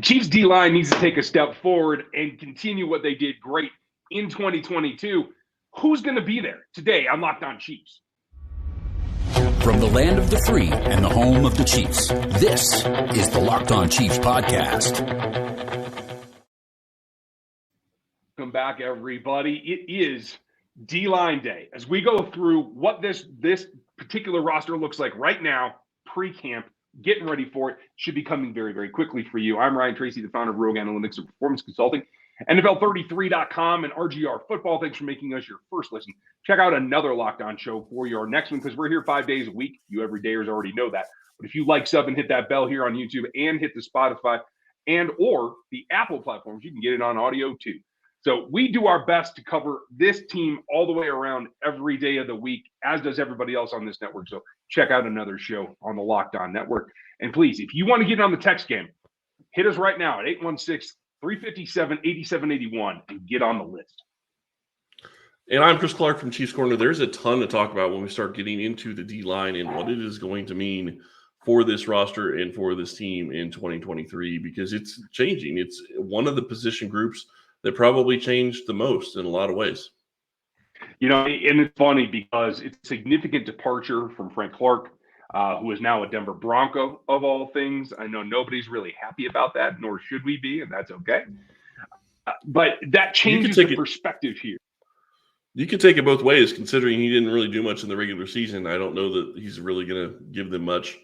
Chiefs D-line needs to take a step forward and continue what they did great in 2022. Who's going to be there today on Locked On Chiefs? From the land of the free and the home of the Chiefs, this is the Locked On Chiefs podcast. Welcome back, everybody. It is D-line day as we go through what this particular roster looks like right now, pre-camp, getting ready for it. Should be coming very, very quickly for you. I'm Ryan Tracy, the founder of Rogue Analytics and Performance Consulting, NFL33.com, and RGR Football. Thanks for making us your first listen. Check out another Locked On show for your next one because we're here 5 days a week. You everydayers already know that. But if you like, sub, and hit that bell here on YouTube and hit the Spotify and or the Apple platforms, you can get it on audio too. So we do our best to cover this team all the way around every day of the week, as does everybody else on this network. So check out another show on the Locked On Network. And please, if you want to get on the text game, hit us right now at 816-357-8781 and get on the list. And I'm Chris Clark from Chiefs Corner. There's a ton to talk about when we start getting into the D-line and what it is going to mean for this roster and for this team in 2023, because it's changing. It's one of the position groups that probably changed the most in a lot of ways. You know, and it's funny because it's a significant departure from Frank Clark, who is now a Denver Bronco of all things. I know nobody's really happy about that, nor should we be, and that's okay. But that changes the perspective here. You could take it both ways, considering he didn't really do much in the regular season. I don't know that he's really going to give them much.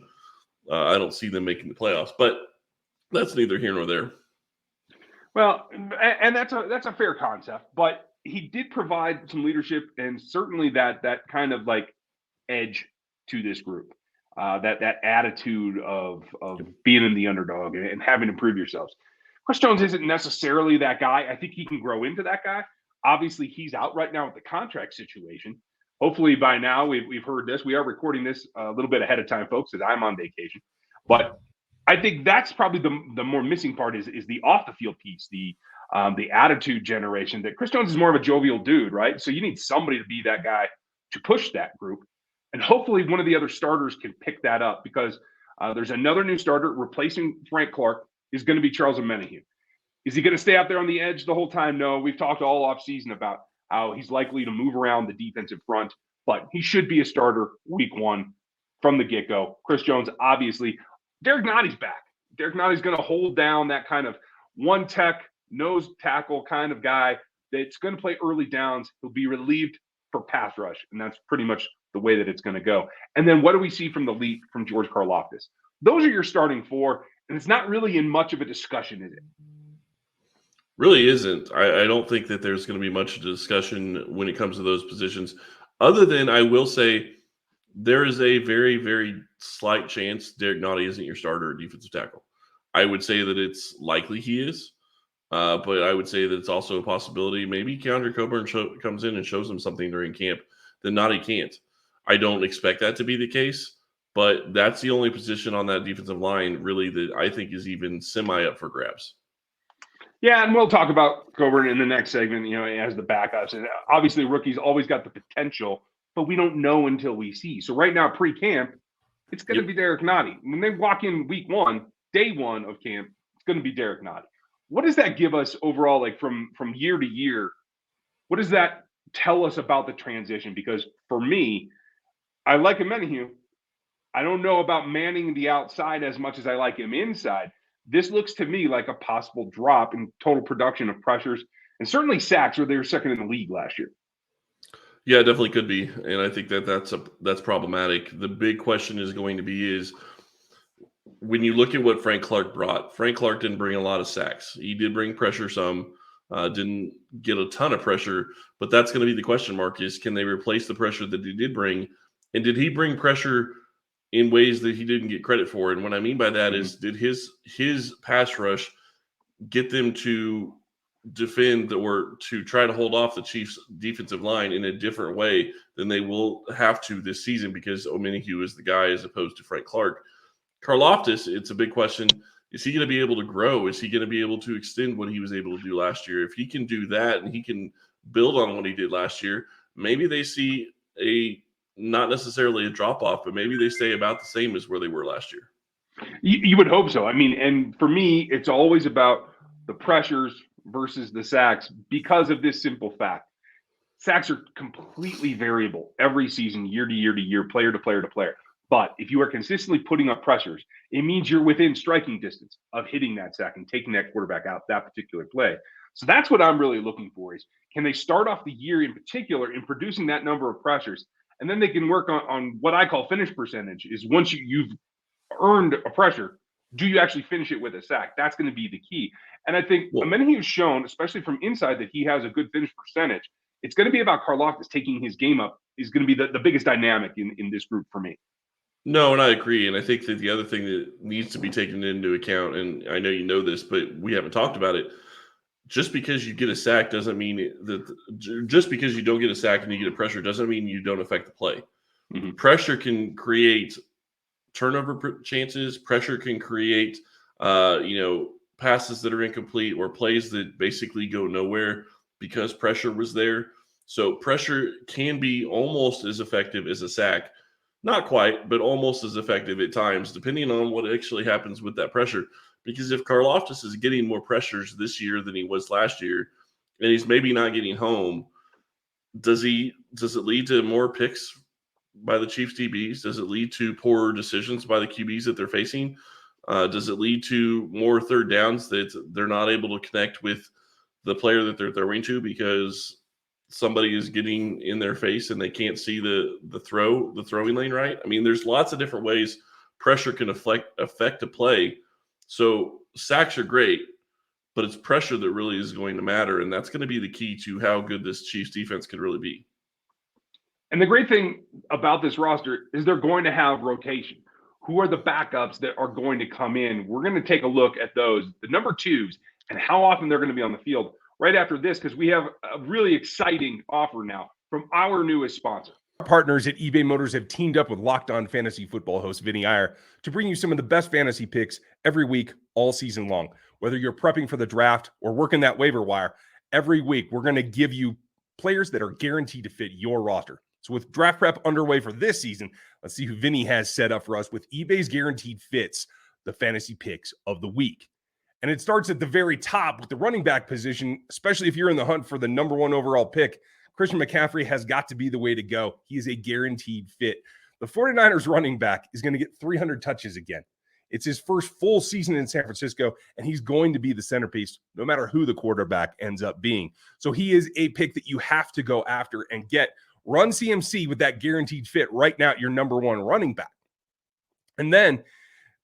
I don't see them making the playoffs, but that's neither here nor there. Well, and that's a fair concept, but he did provide some leadership and certainly that kind of like edge to this group, that attitude of being in the underdog and having to prove yourselves. Chris Jones isn't necessarily that guy. I think he can grow into that guy. Obviously, he's out right now with the contract situation. Hopefully by now we've heard this. We are recording this a little bit ahead of time, folks, as I'm on vacation. But I think that's probably the more missing part is the off the field piece, the attitude generation. That Chris Jones is more of a jovial dude, right? So you need somebody to be that guy to push that group, and hopefully one of the other starters can pick that up because there's another new starter replacing Frank Clark is going to be Charles Omenihu. Is he going to stay out there on the edge the whole time? No, we've talked all offseason about how he's likely to move around the defensive front, but he should be a starter week one from the get-go. Chris Jones, obviously. Derek Notty's back. Derek Notty's going to hold down that kind of one tech, nose tackle kind of guy that's going to play early downs. He'll be relieved for pass rush, and that's pretty much the way that it's going to go. And then what do we see from the leap from George Karlaftis? Those are your starting four, and it's not really in much of a discussion, is it? Really isn't. I don't think that there's going to be much discussion when it comes to those positions, other than I will say there is a very, very slight chance Derek Notty isn't your starter at defensive tackle. I would say that it's likely he is, but I would say that it's also a possibility. Maybe Keandre Coburn comes in and shows him something during camp that Notty can't. I don't expect that to be the case, but that's the only position on that defensive line really that I think is even semi up for grabs. Yeah, and we'll talk about Coburn in the next segment, you know, as the backups. And obviously rookies always got the potential, but we don't know until we see. So right now, pre-camp, it's going to be Derek Notty. When they walk in week one, day one of camp, it's going to be Derek Notty. What does that give us overall, like from year to year? What does that tell us about the transition? Because for me, I like Omenihu. I don't know about manning the outside as much as I like him inside. This looks to me like a possible drop in total production of pressures and certainly sacks, where they were second in the league last year. Yeah, it definitely could be, and I think that's problematic. The big question is going to be is when you look at what Frank Clark brought. Frank Clark didn't bring a lot of sacks. He did bring pressure some, didn't get a ton of pressure, but that's going to be the question mark: is can they replace the pressure that he did bring, and did he bring pressure in ways that he didn't get credit for? And what I mean by that is, did his pass rush get them to defend or to try to hold off the Chiefs defensive line in a different way than they will have to this season because Omenihu is the guy as opposed to Frank Clark. Karlaftis, it's a big question. Is he going to be able to grow? Is he going to be able to extend what he was able to do last year? If he can do that and he can build on what he did last year, maybe they see not necessarily a drop-off, but maybe they stay about the same as where they were last year. You would hope so. I mean, and for me, it's always about the pressures versus the sacks because of this simple fact. Sacks are completely variable every season, year to year to year, player to player to player. But if you are consistently putting up pressures, it means you're within striking distance of hitting that sack and taking that quarterback out that particular play. So that's what I'm really looking for is can they start off the year in particular in producing that number of pressures? And then they can work on what I call finish percentage is once you've earned a pressure, do you actually finish it with a sack? That's going to be the key. And I think Amenahue has shown, especially from inside, that he has a good finish percentage. It's going to be about Karlaftis taking his game up is going to be the biggest dynamic in this group for me. No, and I agree. And I think that the other thing that needs to be taken into account, and I know you know this, but we haven't talked about it. Just because you get a sack doesn't mean that just because you don't get a sack and you get a pressure doesn't mean you don't affect the play. Mm-hmm. Pressure can create turnover chances. Pressure can create, passes that are incomplete or plays that basically go nowhere because pressure was there. So pressure can be almost as effective as a sack. Not quite, but almost as effective at times, depending on what actually happens with that pressure. Because if Karlaftis is getting more pressures this year than he was last year, and he's maybe not getting home, does it lead to more picks by the Chiefs DBs? Does it lead to poorer decisions by the QBs that they're facing? Does it lead to more third downs that they're not able to connect with the player that they're throwing to because somebody is getting in their face and they can't see the throwing lane right? I mean, there's lots of different ways pressure can affect a play. So sacks are great, but it's pressure that really is going to matter, and that's going to be the key to how good this Chiefs defense could really be. And the great thing about this roster is they're going to have rotation. Who are the backups that are going to come in? We're going to take a look at those, the number twos, and how often they're going to be on the field right after this, because we have a really exciting offer now from our newest sponsor. Our partners at eBay Motors have teamed up with Locked On Fantasy Football host Vinny Iyer to bring you some of the best fantasy picks every week, all season long. Whether you're prepping for the draft or working that waiver wire, every week we're going to give you players that are guaranteed to fit your roster. So with draft prep underway for this season, let's see who Vinny has set up for us with eBay's Guaranteed Fits, the fantasy picks of the week. And it starts at the very top with the running back position, especially if you're in the hunt for the number one overall pick. Christian McCaffrey has got to be the way to go. He is a guaranteed fit. The 49ers running back is going to get 300 touches again. It's his first full season in San Francisco, and he's going to be the centerpiece no matter who the quarterback ends up being. So he is a pick that you have to go after and get. Run CMC with that guaranteed fit right now at your number one running back. And then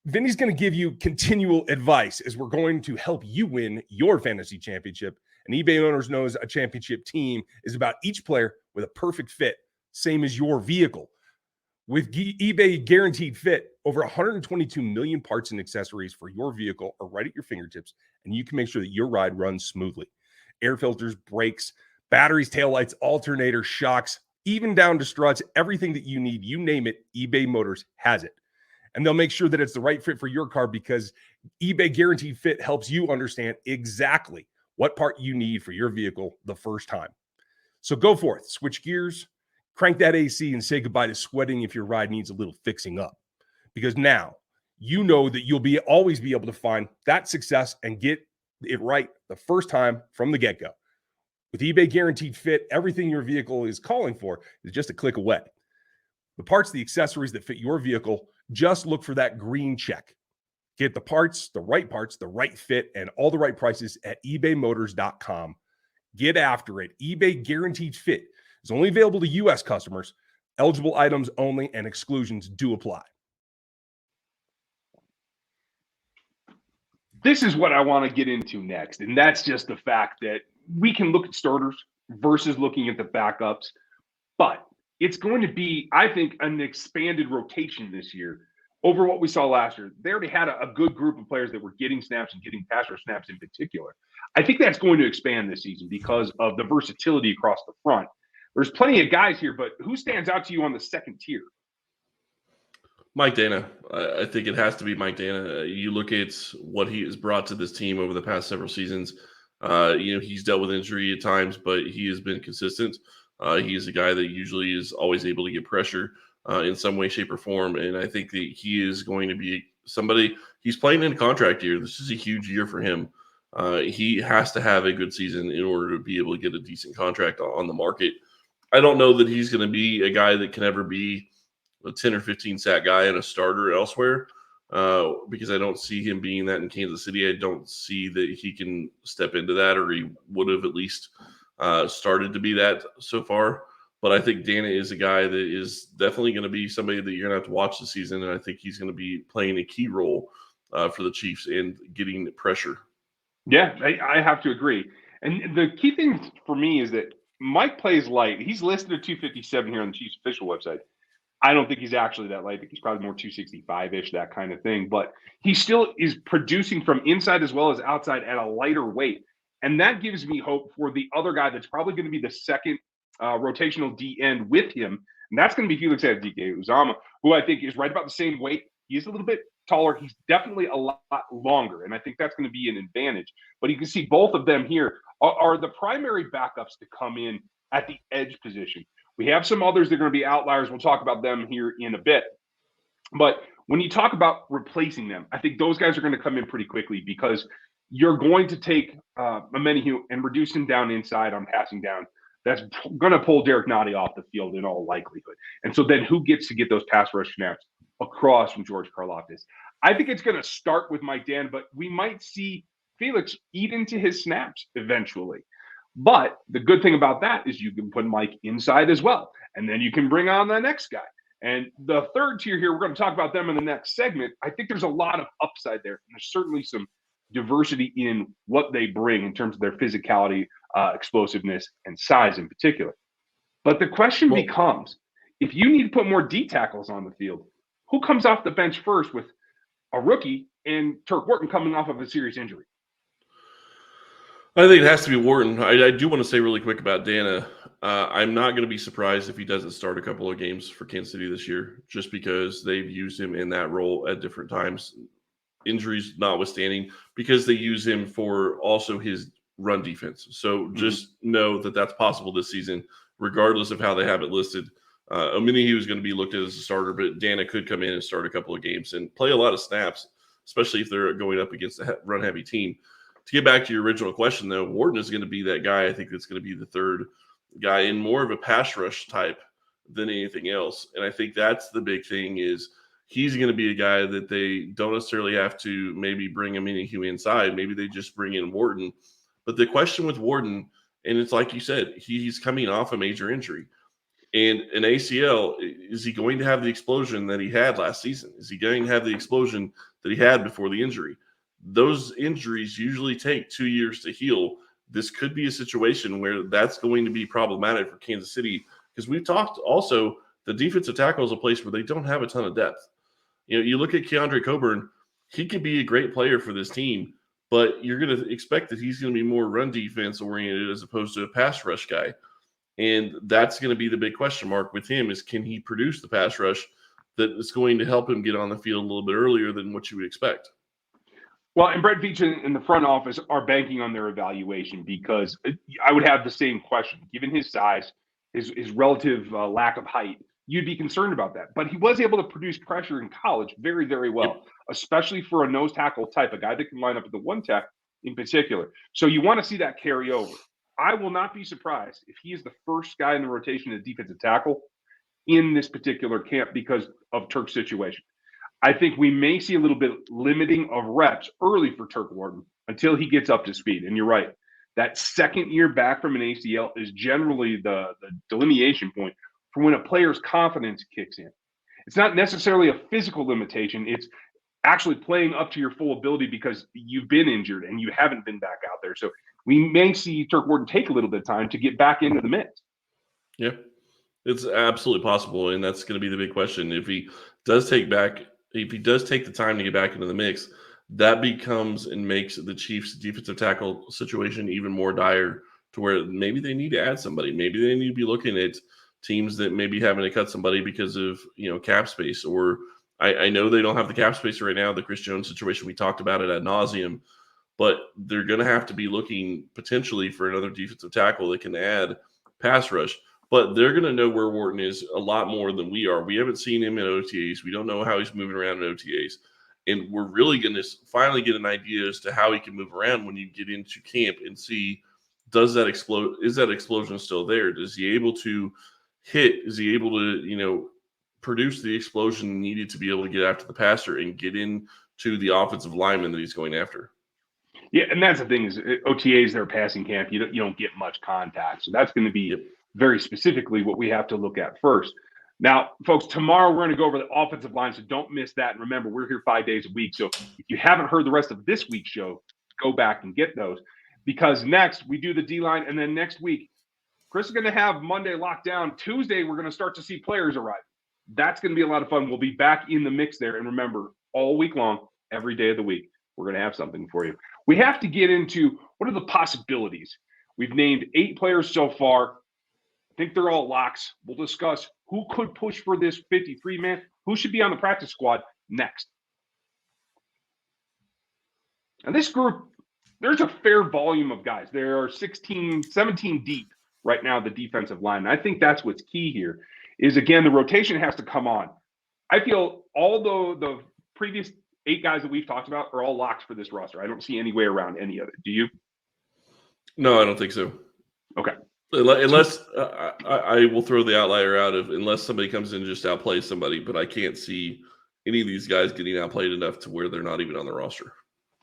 Vinny's going to give you continual advice as we're going to help you win your fantasy championship. And eBay Owners knows a championship team is about each player with a perfect fit, same as your vehicle. With eBay Guaranteed Fit, over 122 million parts and accessories for your vehicle are right at your fingertips, and you can make sure that your ride runs smoothly. Air filters, brakes, batteries, taillights, alternators, shocks, even down to struts, everything that you need, you name it, eBay Motors has it. And they'll make sure that it's the right fit for your car because eBay Guaranteed Fit helps you understand exactly what part you need for your vehicle the first time. So go forth, switch gears, crank that AC, and say goodbye to sweating if your ride needs a little fixing up. Because now you know that you'll always be able to find that success and get it right the first time from the get-go. With eBay Guaranteed Fit, everything your vehicle is calling for is just a click away. The parts, the accessories that fit your vehicle, just look for that green check. Get the parts, the right fit, and all the right prices at ebaymotors.com. Get after it. eBay Guaranteed Fit is only available to U.S. customers. Eligible items only, and exclusions do apply. This is what I want to get into next, and that's just the fact that we can look at starters versus looking at the backups, but it's going to be, I think, an expanded rotation this year over what we saw last year. They already had a good group of players that were getting snaps and getting pass rush snaps in particular. I think that's going to expand this season because of the versatility across the front. There's plenty of guys here, but who stands out to you on the second tier? Mike Dana. I think it has to be Mike Dana. You look at what he has brought to this team over the past several seasons. He's dealt with injury at times, but he has been consistent. He is a guy that usually is always able to get pressure in some way, shape, or form. And I think that he is going to be he's playing in a contract year. This is a huge year for him. He has to have a good season in order to be able to get a decent contract on the market. I don't know that he's going to be a guy that can ever be a 10 or 15 sack guy and a starter elsewhere, because I don't see him being that in Kansas City. I don't see that he can step into that, or he would have at least started to be that so far. But I think Dana is a guy that is definitely going to be somebody that you're going to have to watch this season, and I think he's going to be playing a key role for the Chiefs and getting pressure. Yeah, I have to agree. And the key thing for me is that Mike plays light. He's listed at 257 here on the Chiefs official website. I don't think he's actually that light. I think he's probably more 265-ish, that kind of thing. But he still is producing from inside as well as outside at a lighter weight. And that gives me hope for the other guy that's probably going to be the second rotational D end with him. And that's going to be Felix Anudike-Uzomah, who I think is right about the same weight. He is a little bit taller. He's definitely a lot longer. And I think that's going to be an advantage. But you can see both of them here are the primary backups to come in at the edge position. We have some others that are going to be outliers. We'll talk about them here in a bit. But when you talk about replacing them, I think those guys are going to come in pretty quickly, because you're going to take Amenahue and reduce him down inside on passing down. That's going to pull Derek Nottie off the field in all likelihood. And so then who gets to get those pass rush snaps across from George Karlaftis? I think it's going to start with Mike Dan, but we might see Felix eat into his snaps eventually. But the good thing about that is you can put Mike inside as well, and then you can bring on the next guy. And the third tier here, we're going to talk about them in the next segment. I think there's a lot of upside there, and there's certainly some diversity in what they bring in terms of their physicality, explosiveness, and size in particular. But the question becomes, if you need to put more D tackles on the field, who comes off the bench first with a rookie and Turk Wharton coming off of a serious injury? I think it has to be Wharton. I do want to say really quick about Dana. I'm not going to be surprised if he doesn't start a couple of games for Kansas City this year, just because they've used him in that role at different times, injuries notwithstanding, because they use him for also his run defense. So just know that that's possible this season, regardless of how they have it listed. Omenihu is going to be looked at as a starter, but Dana could come in and start a couple of games and play a lot of snaps, especially if they're going up against a run-heavy team. To get back to your original question, though, Wharton is going to be that guy. I think that's going to be the third guy in more of a pass rush type than anything else. And I think that's the big thing, is he's going to be a guy that they don't necessarily have to maybe bring Omenihu inside. Maybe they just bring in Wharton. But the question with Wharton, and it's like you said, he's coming off a major injury. And an ACL, is he going to have the explosion that he had last season? Is he going to have the explosion that he had before the injury? Those injuries usually take 2 years to heal. This could be a situation where that's going to be problematic for Kansas City, because we've talked also, the defensive tackle is a place where they don't have a ton of depth. You know, you look at Keandre Coburn, he could be a great player for this team, but you're going to expect that he's going to be more run defense oriented as opposed to a pass rush guy. And that's going to be the big question mark with him, is can he produce the pass rush that is going to help him get on the field a little bit earlier than what you would expect? Well, and Brett Veach in the front office are banking on their evaluation, because I would have the same question. Given his size, his relative lack of height, you'd be concerned about that. But he was able to produce pressure in college very, very well, especially for a nose tackle type, a guy that can line up at the one tech in particular. So you want to see that carry over. I will not be surprised if he is the first guy in the rotation at defensive tackle in this particular camp because of Turk's situation. I think we may see a little bit limiting of reps early for Turk Wharton until he gets up to speed. And you're right. That second year back from an ACL is generally the delineation point for when a player's confidence kicks in. It's not necessarily a physical limitation. It's actually playing up to your full ability because you've been injured and you haven't been back out there. So we may see Turk Wharton take a little bit of time to get back into the mix. Yeah, it's absolutely possible. And that's going to be the big question. If he does take the time to get back into the mix, that becomes and makes the Chiefs' defensive tackle situation even more dire, to where maybe they need to add somebody. Maybe they need to be looking at teams that maybe having to cut somebody because of, cap space. Or I know they don't have the cap space right now, the Chris Jones situation. We talked about it ad nauseum, but they're going to have to be looking potentially for another defensive tackle that can add pass rush. But they're going to know where Wharton is a lot more than we are. We haven't seen him in OTAs. We don't know how he's moving around in OTAs. And we're really going to finally get an idea as to how he can move around when you get into camp and see, does that explode? Is that explosion still there? Is he able to hit? Is he able to, produce the explosion needed to be able to get after the passer and get into the offensive lineman that he's going after? Yeah, and that's the thing is OTAs, their passing camp, you don't get much contact. So that's going to be very specifically what we have to look at first. Now, folks, tomorrow we're going to go over the offensive line, so don't miss that. And remember, we're here 5 days a week. So if you haven't heard the rest of this week's show, go back and get those. Because next we do the D-line, and then next week, Chris is going to have Monday locked down. Tuesday, we're going to start to see players arrive. That's going to be a lot of fun. We'll be back in the mix there. And remember, all week long, every day of the week, we're going to have something for you. We have to get into what are the possibilities. We've named 8 players so far. I think they're all locks. We'll discuss who could push for this 53-man, who should be on the practice squad next. And this group, there's a fair volume of guys. There are 17 deep right now, the defensive line. And I think that's what's key here is, again, the rotation has to come on. I feel all the previous 8 guys that we've talked about are all locks for this roster. I don't see any way around any of it. Do you? No, I don't think so. Okay. Unless I will throw the outlier out of unless somebody comes in and just outplays somebody, but I can't see any of these guys getting outplayed enough to where they're not even on the roster.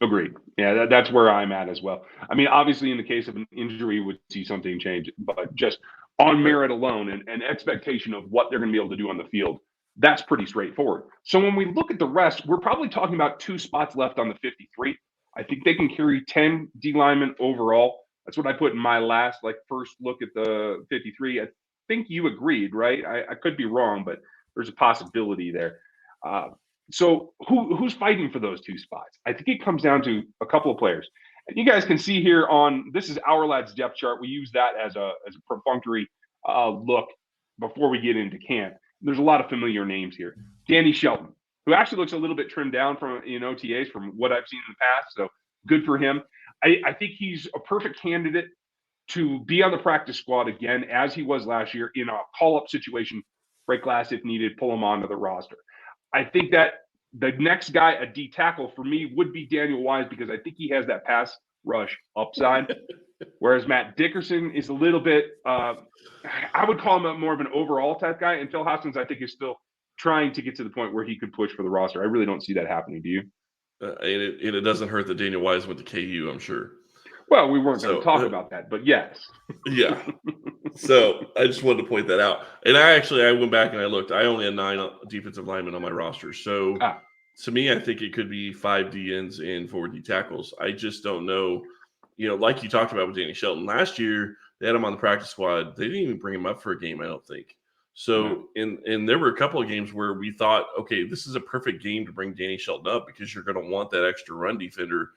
Agreed. Yeah, that's where I'm at as well. I mean, obviously, in the case of an injury, would see something change, but just on merit alone and expectation of what they're going to be able to do on the field, that's pretty straightforward. So when we look at the rest, we're probably talking about 2 spots left on the 53. I think they can carry 10 D linemen overall. That's what I put in my last, first look at the 53. I think you agreed, right? I could be wrong, but there's a possibility there. So who's fighting for those 2 spots? I think it comes down to a couple of players. And you guys can see here this is Our Lad's depth chart. We use that as a perfunctory look before we get into camp. There's a lot of familiar names here. Danny Shelton, who actually looks a little bit trimmed down in OTAs from what I've seen in the past. So good for him. I think he's a perfect candidate to be on the practice squad again, as he was last year in a call-up situation, break glass if needed, pull him onto the roster. I think that the next guy, a D tackle for me, would be Daniel Wise, because I think he has that pass rush upside. Whereas Matt Dickerson is a little bit, I would call him more of an overall type guy. And Phil Hoskins, I think, is still trying to get to the point where he could push for the roster. I really don't see that happening. Do you? And it doesn't hurt that Daniel Wise went to KU, I'm sure. Well, we weren't going to talk about that, but yes. Yeah. So I just wanted to point that out. And I went back and I looked. I only had 9 defensive linemen on my roster. So to me, I think it could be 5 DNs and 4 D tackles. I just don't know. Like you talked about with Danny Shelton, last year they had him on the practice squad. They didn't even bring him up for a game, I don't think. So and there were a couple of games where we thought, okay, this is a perfect game to bring Danny Shelton up because you're going to want that extra run defender,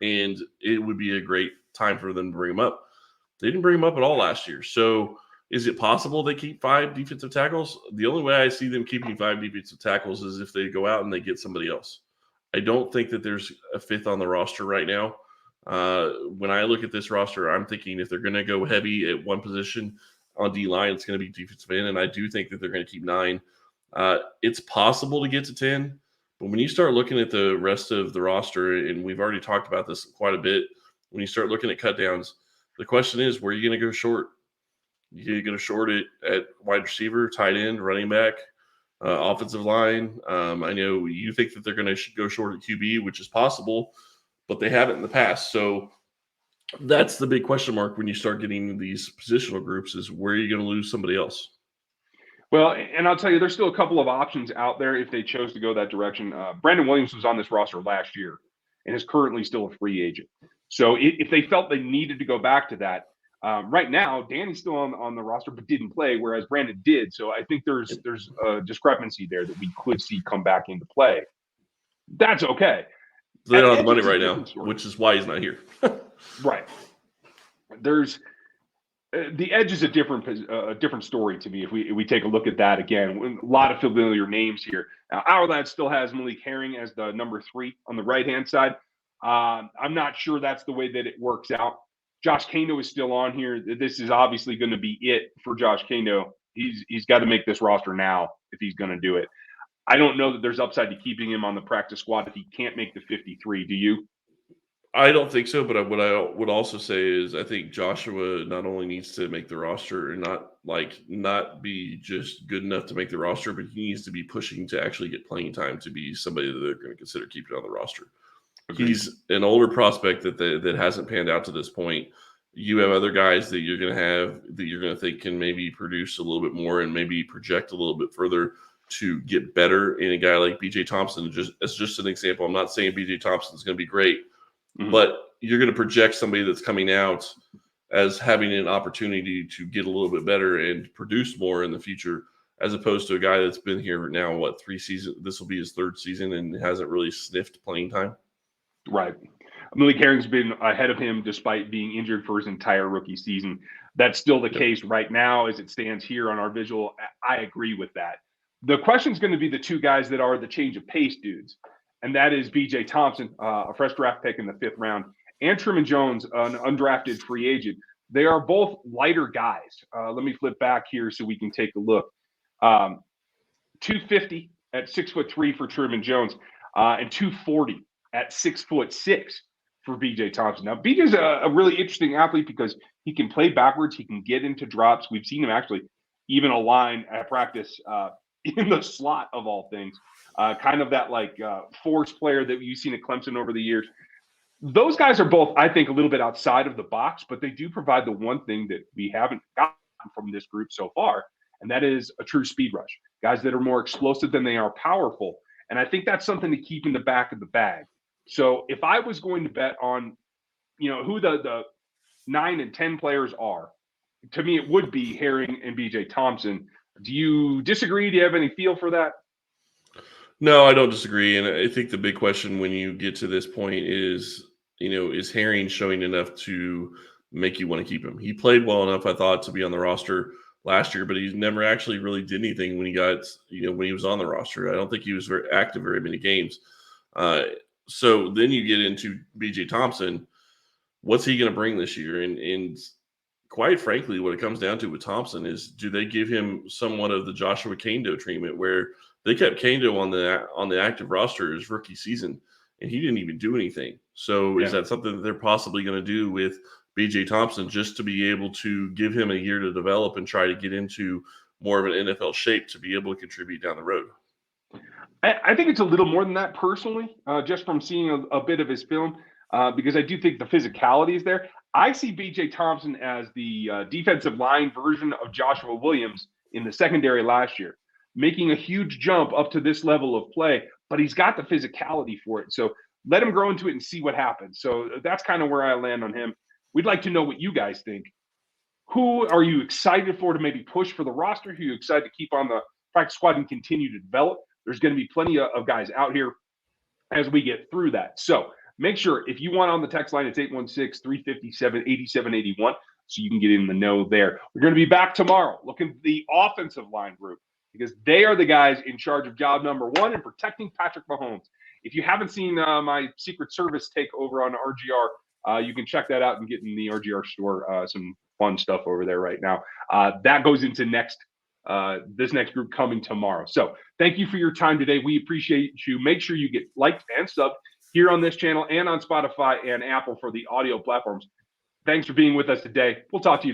and it would be a great time for them to bring him up. They didn't bring him up at all last year. So is it possible they keep 5 defensive tackles? The only way I see them keeping 5 defensive tackles is if they go out and they get somebody else. I don't think that there's a 5th on the roster right now. When I look at this roster, I'm thinking if they're going to go heavy at one position on D-line, it's going to be defensive end, and I do think that they're going to keep 9. It's possible to get to 10, but when you start looking at the rest of the roster, and we've already talked about this quite a bit, when you start looking at cut downs, the question is, where are you going to go short? You're going to short it at wide receiver, tight end, running back, offensive line. I know you think that they're going to go short at QB, which is possible, but they haven't in the past. So that's the big question mark when you start getting these positional groups is where are you going to lose somebody else? Well, and I'll tell you, there's still a couple of options out there if they chose to go that direction. Brandon Williams was on this roster last year and is currently still a free agent. So if they felt they needed to go back to that, right now, Danny's still on the roster but didn't play, whereas Brandon did. So I think there's a discrepancy there that we could see come back into play. That's okay. They don't have the money right now, which is why he's not here. Right. There's the edge is a different story to me. If we take a look at that again, a lot of familiar names here. Now, Our Lad still has Malik Herring as the number 3 on the right-hand side. I'm not sure that's the way that it works out. Josh Kano is still on here. This is obviously going to be it for Josh Kano. He's got to make this roster now if he's going to do it. I don't know that there's upside to keeping him on the practice squad if he can't make the 53. Do you? I don't think so, but what I would also say is I think Joshua not only needs to make the roster and not be just good enough to make the roster, but he needs to be pushing to actually get playing time to be somebody that they're going to consider keeping on the roster. Agreed. He's an older prospect that hasn't panned out to this point. You have other guys that you're going to think can maybe produce a little bit more and maybe project a little bit further to get better in a guy like BJ Thompson. As just an example, I'm not saying BJ Thompson is going to be great. Mm-hmm. But you're going to project somebody that's coming out as having an opportunity to get a little bit better and produce more in the future, as opposed to a guy that's been here now, 3 seasons? This will be his 3rd season and hasn't really sniffed playing time. Right. Malik Herring's been ahead of him despite being injured for his entire rookie season. That's still the case right now as it stands here on our visual. I agree with that. The question is going to be the 2 guys that are the change of pace dudes. And that is B.J. Thompson, a fresh draft pick in the 5th round, and Truman Jones, an undrafted free agent. They are both lighter guys. Let me flip back here so we can take a look. 250 at 6'3" for Truman Jones, and 240 at 6'6" for B.J. Thompson. Now, B.J.'s a really interesting athlete because he can play backwards. He can get into drops. We've seen him actually even align at practice in the slot of all things. Kind of that force player that you've seen at Clemson over the years. Those guys are both, I think, a little bit outside of the box, but they do provide the one thing that we haven't gotten from this group so far, and that is a true speed rush. Guys that are more explosive than they are powerful, and I think that's something to keep in the back of the bag. So if I was going to bet on, who the 9 and 10 players are, to me it would be Herring and B.J. Thompson. Do you disagree? Do you have any feel for that? No, I don't disagree. And I think the big question when you get to this point is, is Herring showing enough to make you want to keep him? He played well enough, I thought, to be on the roster last year, but he never actually really did anything when he was on the roster. I don't think he was very active very many games. So then you get into B.J. Thompson. What's he going to bring this year? And quite frankly, what it comes down to with Thompson is, do they give him somewhat of the Joshua Kando treatment where they kept Kando on the active roster his rookie season, and he didn't even do anything. So is that something that they're possibly going to do with B.J. Thompson just to be able to give him a year to develop and try to get into more of an NFL shape to be able to contribute down the road? I think it's a little more than that personally, just from seeing a bit of his film, because I do think the physicality is there. I see B.J. Thompson as the defensive line version of Joshua Williams in the secondary last year, making a huge jump up to this level of play, but he's got the physicality for it. So let him grow into it and see what happens. So that's kind of where I land on him. We'd like to know what you guys think. Who are you excited for to maybe push for the roster? Who are you excited to keep on the practice squad and continue to develop? There's going to be plenty of guys out here as we get through that. So make sure if you want on the text line, it's 816-357-8781. So you can get in the know there. We're going to be back tomorrow looking at the offensive line group, because they are the guys in charge of job number 1 in protecting Patrick Mahomes. If you haven't seen my Secret Service take over on RGR, you can check that out and get in the RGR store some fun stuff over there right now. That goes into this next group coming tomorrow. So thank you for your time today. We appreciate you. Make sure you get liked and subbed here on this channel and on Spotify and Apple for the audio platforms. Thanks for being with us today. We'll talk to you